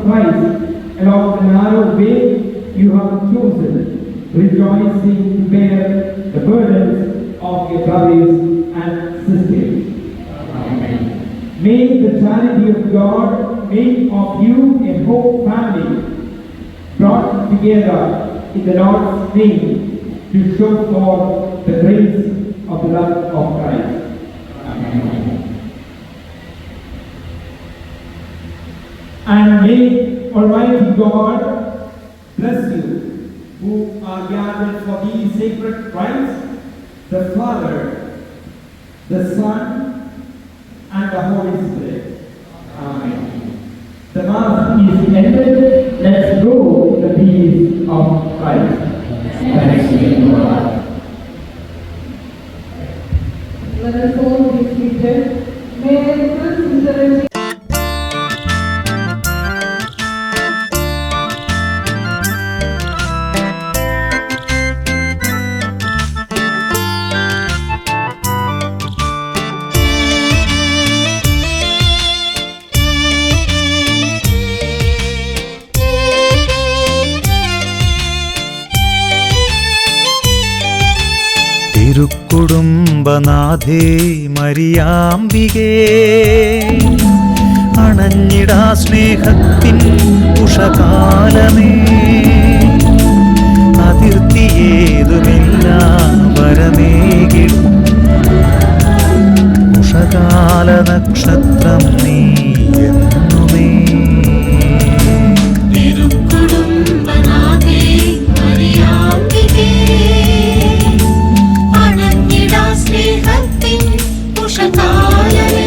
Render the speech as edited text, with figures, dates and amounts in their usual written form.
Christ along the narrow way you have chosen, rejoicing to bear the burdens of your brothers and sisters. Amen. May the charity of God make of you a whole family, brought together in the Lord's name to show forth the grace of the love of Christ. Amen. And may Almighty God bless you who are gathered for these sacred rites, the Father, the Son, and the Holy Spirit. Amen. The Mass is ended. Let's go in the peace of Christ. Thanks be to God. Let us all be seated. May I request sincerity. തിരുക്കുടുംബനാഥേ മരിയാംബികേ, അണഞ്ഞിടാ സ്നേഹത്തിൻ ഉഷകാലമേ, അതിർത്തിയേതുമില്ല വരമേകിടും ഉഷകാല നക്ഷത്രം നീ എന്നുമേ. സ്നേഹത്തിൻ ഉഷകാലമേ,